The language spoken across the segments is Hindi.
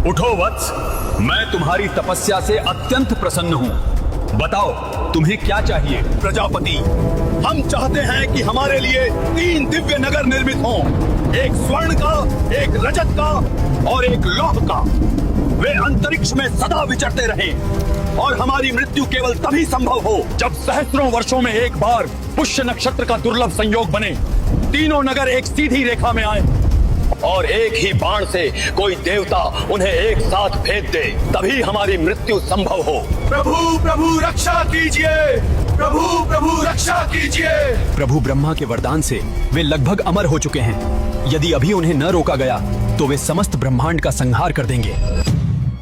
उठो वत्स, मैं तुम्हारी तपस्या से अत्यंत प्रसन्न हूँ। बताओ तुम्हें क्या चाहिए? प्रजापति, हम चाहते हैं कि हमारे लिए 3 दिव्य नगर निर्मित हों, एक स्वर्ण का, एक रजत का और एक लौह का। वे अंतरिक्ष में सदा विचरते रहें और हमारी मृत्यु केवल तभी संभव हो जब सहस्त्रों वर्षों में एक बार पुष्य नक्षत्र का दुर्लभ संयोग बने, तीनों नगर एक सीधी रेखा में आए और एक ही बाण से कोई देवता उन्हें एक साथ भेद दे, तभी हमारी मृत्यु संभव हो। प्रभु प्रभु रक्षा कीजिए, प्रभु प्रभु रक्षा कीजिए। प्रभु ब्रह्मा के वरदान से वे लगभग अमर हो चुके हैं। यदि अभी उन्हें न रोका गया तो वे समस्त ब्रह्मांड का संहार कर देंगे।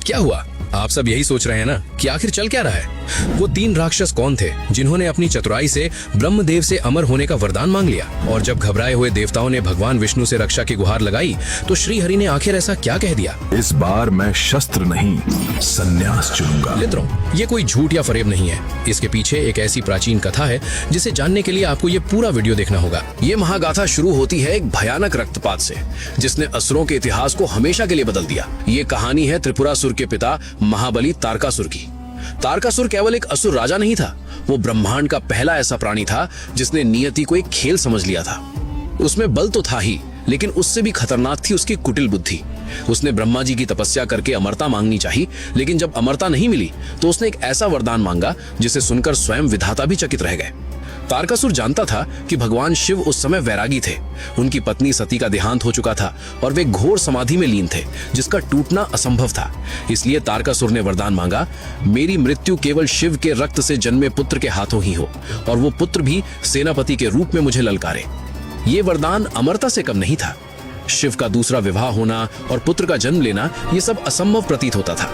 क्या हुआ? आप सब यही सोच रहे हैं ना कि आखिर चल क्या रहा है? वो 3 राक्षस कौन थे जिन्होंने अपनी चतुराई से ब्रह्मदेव से अमर होने का वरदान मांग लिया? और जब घबराए हुए देवताओं ने भगवान विष्णु से रक्षा की गुहार लगाई तो श्री हरि ने आखिर ऐसा क्या कह दिया? इस बार मैं शस्त्र नहीं, संन्यास चुनूंगा। मित्रों, ये कोई झूठ या फरेब नहीं है। इसके पीछे एक ऐसी प्राचीन कथा है जिसे जानने के लिए आपको ये पूरा वीडियो देखना होगा। ये महागाथा शुरू होती है एक भयानक रक्तपात से जिसने असुरों के इतिहास को हमेशा के लिए बदल दिया। ये कहानी है त्रिपुरासुर के पिता महाबली तारकासुर की। तारकासुर केवल एक असुर राजा नहीं था, वो ब्रह्मांड का पहला ऐसा प्राणी था जिसने नियति को एक खेल समझ लिया था। उसमें बल तो था ही, लेकिन उससे भी खतरनाक थी उसकी कुटिल बुद्धि। उसने ब्रह्मा जी की तपस्या करके अमरता मांगनी चाहिए, लेकिन जब अमरता नहीं मिली तो उसने एक ऐसा वरदान मांगा जिसे सुनकर स्वयं विधाता भी चकित रह गए। तारकासुर जानता था कि भगवान शिव उस समय वैरागी थे। उनकी पत्नी सती का देहांत हो चुका था और वे घोर समाधि में लीन थे जिसका टूटना असंभव था। इसलिए तारकासुर ने वरदान मांगा, मेरी मृत्यु केवल शिव के रक्त से जन्मे पुत्र के हाथों ही हो और वो पुत्र भी सेनापति के रूप में मुझे ललकारे। ये वरदान अमरता से कम नहीं था। शिव का दूसरा विवाह होना और पुत्र का जन्म लेना ये सब असंभव प्रतीत होता था।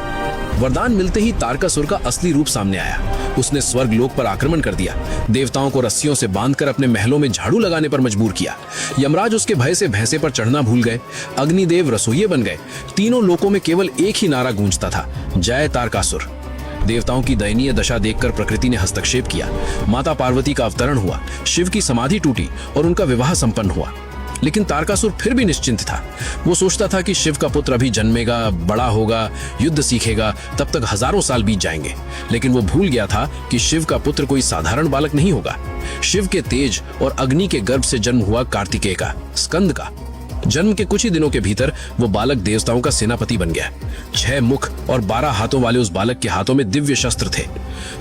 वरदान मिलते ही तारकासुर का असली रूप सामने आया। उसने स्वर्ग लोक पर आक्रमण कर दिया, देवताओं को रस्सियों से बांधकर अपने महलों में झाड़ू लगाने पर मजबूर किया। यमराज उसके भय से भैंसे पर चढ़ना भूल गए, अग्निदेव रसोइये बन गए। तीनों लोकों में केवल एक ही नारा गूंजता था, जय तारकासुर। देवताओं की दयनीय दशा देखकर प्रकृति ने हस्तक्षेप किया। माता पार्वती का अवतरण हुआ, शिव की समाधि टूटी और उनका विवाह संपन्न हुआ। लेकिन तारकासुर फिर भी निश्चिंत था। वो सोचता था कि शिव का पुत्र अभी जन्मेगा, बड़ा होगा, युद्ध सीखेगा, तब तक हजारों साल बीत जाएंगे। लेकिन वो भूल गया था कि शिव का पुत्र कोई साधारण बालक नहीं होगा। शिव के तेज और अग्नि के गर्भ से जन्म हुआ कार्तिकेय का, स्कंद का। जन्म के कुछ ही दिनों के भीतर वो बालक देवताओं का सेनापति बन गया। 6 मुख और 12 हाथों वाले उस बालक के हाथों में दिव्य शस्त्र थे।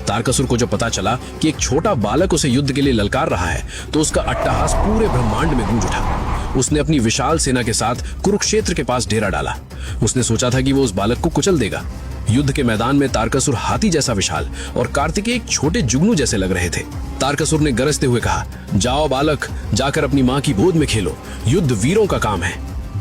तारकासुर को जब पता चला कि एक छोटा बालक उसे युद्ध के लिए ललकार रहा है तो उसका अट्टहास पूरे ब्रह्मांड में गूंज उठा। उसने अपनी विशाल सेना के साथ कुरुक्षेत्र के पास डेरा डाला। उसने सोचा था कि वो उस बालक को कुचल देगा। युद्ध के मैदान में तारकासुर हाथी जैसा विशाल और कार्तिकेय एक छोटे जुगनू जैसे लग रहे थे। तारकासुर ने गरजते हुए कहा, जाओ बालक, जाकर अपनी माँ की गोद में खेलो, युद्ध वीरों का काम है।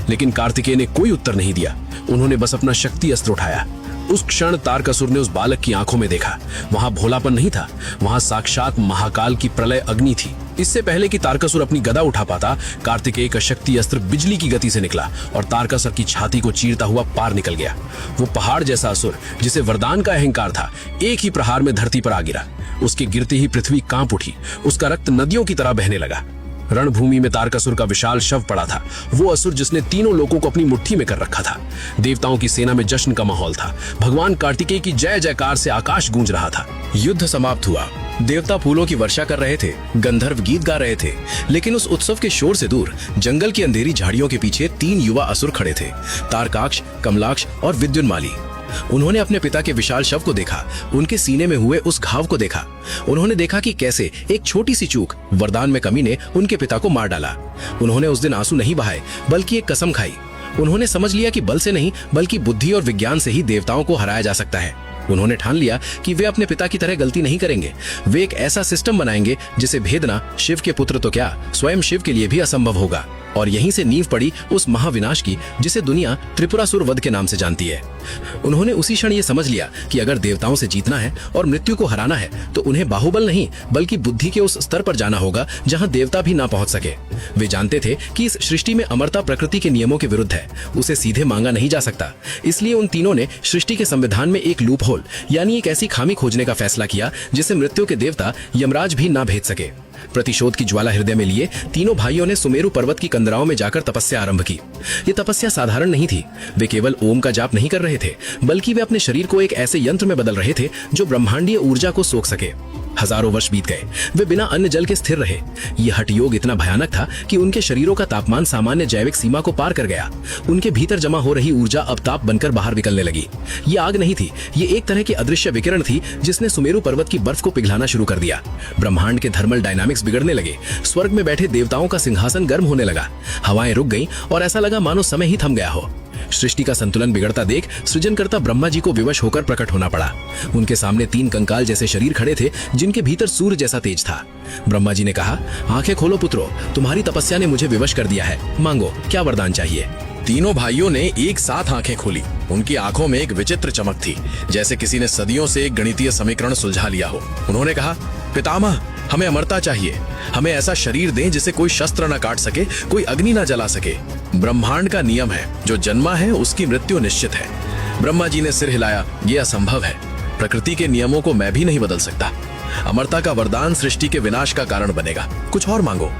लेकिन कार्तिकेय ने कोई उत्तर नहीं दिया। उन्होंने बस अपना शक्ति अस्त्र उठाया। उस क्षण तारकासुर ने उस बालक की आंखों में देखा, वहां भोलापन नहीं था, वहां साक्षात महाकाल की प्रलय अग्नि थी। इससे पहले कि तारकासुर अपनी गदा उठा पाता, कार्तिकेय का शक्ति अस्त्र बिजली की गति से निकला और तारकासुर की छाती को चीरता हुआ पार निकल गया। वो पहाड़ जैसा असुर जिसे वरदान का अहंकार था, एक ही प्रहार में धरती पर आ गिरा। उसके गिरते ही पृथ्वी कांप उठी, उसका रक्त नदियों की तरह बहने लगा। रणभूमि में तारकासुर का विशाल शव पड़ा था, वो असुर जिसने तीनों लोगों को अपनी मुट्ठी में कर रखा था। देवताओं की सेना में जश्न का माहौल था। भगवान कार्तिकेय की जय जयकार से आकाश गूंज रहा था। युद्ध समाप्त हुआ। देवता फूलों की वर्षा कर रहे थे, गंधर्व गीत गा रहे थे। लेकिन उस उत्सव के शोर से दूर जंगल की अंधेरी झाड़ियों के पीछे 3 युवा असुर खड़े थे, तारकाक्ष, कमलाक्ष और विद्युन्माली। उन्होंने अपने पिता के विशाल शव को देखा, उनके सीने में हुए उस घाव को देखा। उन्होंने देखा कि कैसे एक छोटी सी चूक, वरदान में कमी ने उनके पिता को मार डाला। उन्होंने उस दिन आंसू नहीं बहाए, बल्कि एक कसम खाई। उन्होंने समझ लिया कि बल से नहीं, बल्कि बुद्धि और विज्ञान से ही देवताओं को हराया जा सकता है। उन्होंने ठान लिया कि वे अपने पिता की तरह गलती नहीं करेंगे। वे एक ऐसा सिस्टम बनाएंगे जिसे भेदना शिव के पुत्र तो क्या, स्वयं शिव के लिए भी असंभव होगा। और यहीं से नींव पड़ी उस महाविनाश की जिसे दुनिया त्रिपुरासुर वध के नाम से जानती है। उन्होंने उसी क्षण ये समझ लिया कि अगर देवताओं से जीतना है और मृत्यु को हराना है तो उन्हें बाहुबल नहीं, बल्कि बुद्धि के उस स्तर पर जाना होगा जहां देवता भी ना पहुंच सके। वे जानते थे कि इस सृष्टि में अमरता प्रकृति के नियमों के विरुद्ध है, उसे सीधे मांगा नहीं जा सकता। इसलिए उन तीनों ने सृष्टि के संविधान में एक लूप होल, यानी एक ऐसी खामी खोजने का फैसला किया जिसे मृत्यु के देवता यमराज भी ना भेद सके। प्रतिशोध की ज्वाला हृदय में लिए तीनों भाइयों ने सुमेरु पर्वत की कंदराओं में जाकर तपस्या आरंभ की। ये तपस्या साधारण नहीं थी। वे केवल ओम का जाप नहीं कर रहे थे, बल्कि वे अपने शरीर को एक ऐसे यंत्र में बदल रहे थे जो ब्रह्मांडीय ऊर्जा को सोख सके। हजारों वर्ष बीत गए, वे बिना अन्न जल के स्थिर रहे। यह हठ योग इतना भयानक था कि उनके शरीरों का तापमान सामान्य जैविक सीमा को पार कर गया। उनके भीतर जमा हो रही ऊर्जा अब ताप बनकर बाहर निकलने लगी। ये आग नहीं थी, ये एक तरह की अदृश्य विकिरण थी जिसने सुमेरु पर्वत की बर्फ को पिघलाना शुरू कर दिया। ब्रह्मांड के थर्मल डायनामिक्स बिगड़ने लगे। स्वर्ग में बैठे देवताओं का सिंहासन गर्म होने लगा। हवाएं रुक गईं और ऐसा लगा मानो समय ही थम गया हो। सृष्टि का संतुलन बिगड़ता देख सृजनकर्ता ब्रह्मा जी को विवश होकर प्रकट होना पड़ा। उनके सामने 3 कंकाल जैसे शरीर खड़े थे जिनके भीतर सूर्य जैसा तेज था। ब्रह्मा जी ने कहा, आंखें खोलो पुत्रो, तुम्हारी तपस्या ने मुझे विवश कर दिया है। मांगो, क्या वरदान चाहिए? तीनों भाइयों ने एक साथ आंखें खोली। उनकी आंखों में एक विचित्र चमक थी, जैसे किसी ने सदियों से एक गणितीय समीकरण सुलझा लिया हो। उन्होंने कहा, पितामह, हमें अमरता चाहिए। हमें ऐसा शरीर दें जिसे कोई शस्त्र न काट सके, कोई अग्नि न जला सके। ब्रह्मांड का नियम है, जो जन्मा है उसकी मृत्यु निश्चित है। ब्रह्मा जी ने सिर हिलाया, यह असंभव है। प्रकृति के नियमों को मैं भी नहीं बदल सकता। अमरता का वरदान सृष्टि के विनाश का कारण बनेगा। कुछ और मांगो।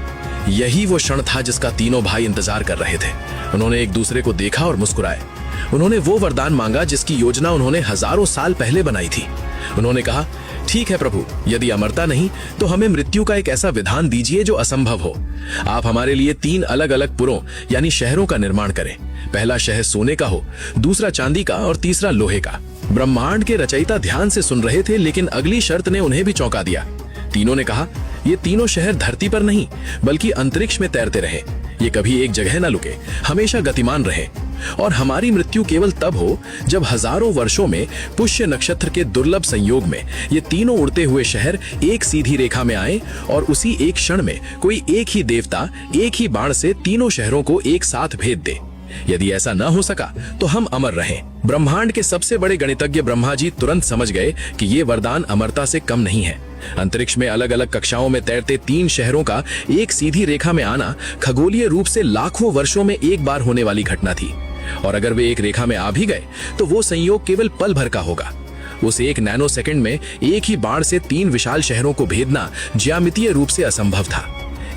यही वो क्षण था जिसका तीनों भाई इंतजार कर रहे थे। उन्होंने एक दूसरे को देखा और मुस्कुराए। उन्होंने वो वरदान मांगा जिसकी योजना उन्होंने हजारों साल पहले बनाई थी। उन्होंने कहा, ठीक है प्रभु, यदि अमरता नहीं तो हमें मृत्यु का एक ऐसा विधान दीजिए जो असंभव हो। आप हमारे लिए 3 अलग अलग पुरों यानी शहरों का निर्माण करें। पहला शहर सोने का हो, दूसरा चांदी का और तीसरा लोहे का। ब्रह्मांड के रचयिता ध्यान से सुन रहे थे, लेकिन अगली शर्त ने उन्हें भी चौंका दिया। तीनों ने कहा, ये तीनों शहर धरती पर नहीं बल्कि अंतरिक्ष में तैरते रहे। ये कभी एक जगह न लुके, हमेशा गतिमान रहे। और हमारी मृत्यु केवल तब हो जब हजारों वर्षों में पुष्य नक्षत्र के दुर्लभ संयोग में ये तीनों उड़ते हुए शहर एक सीधी रेखा में आए और उसी एक क्षण में कोई एक ही देवता एक ही बाण से तीनों शहरों को एक साथ भेद दे। यदि ऐसा न हो सका तो हम अमर रहें। ब्रह्मांड के सबसे बड़े गणितज्ञ ब्रह्मा जी तुरंत समझ गए कि ये वरदान अमरता से कम नहीं है। अंतरिक्ष में अलग अलग कक्षाओं में तैरते 3 शहरों का एक सीधी रेखा में आना खगोलीय रूप से लाखों वर्षों में एक बार होने वाली घटना थी। और अगर वे एक रेखा में आ भी गए तो वो संयोग केवल पल भर का होगा। उस 1 नैनो सेकंड में एक ही बाण से 3 विशाल शहरों को भेदना ज्यामितीय रूप से असंभव था।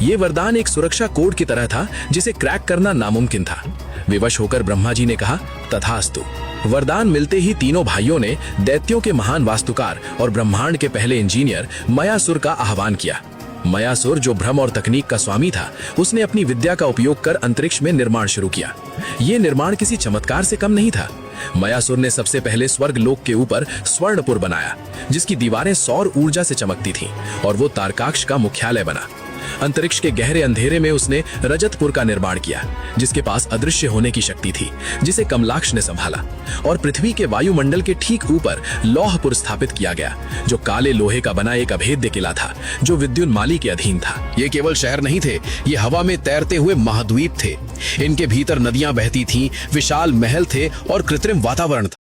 ये वरदान एक सुरक्षा कोड की तरह था जिसे क्रैक करना नामुमकिन था। विवश होकर ब्रह्मा जी ने कहा, तथास्तु। वरदान मिलते ही तीनों भाइयों ने दैत्यों के महान वास्तुकार और ब्रह्मांड के पहले इंजीनियर मयासुर का आह्वान किया। मयासुर, जो भ्रम और तकनीक का स्वामी था, उसने अपनी विद्या का उपयोग कर अंतरिक्ष में निर्माण शुरू किया। ये निर्माण किसी चमत्कार से कम नहीं था। मयासुर ने सबसे पहले स्वर्ग लोक के ऊपर स्वर्णपुर बनाया, जिसकी दीवारें सौर ऊर्जा से चमकती थीं, और वो तारकाक्ष का मुख्यालय बना। अंतरिक्ष के गहरे अंधेरे में उसने रजतपुर का निर्माण किया, जिसके पास अदृश्य होने की शक्ति थी, जिसे कमलाक्ष ने संभाला। और पृथ्वी के वायुमंडल के ठीक ऊपर लौहपुर स्थापित किया गया, जो काले लोहे का बना एक अभेद्य किला था, जो विद्युन्माली के अधीन था। ये केवल शहर नहीं थे, ये हवा में तैरते हुए महाद्वीप थे। इनके भीतर नदियां बहती थीं, विशाल महल थे और कृत्रिम वातावरण था।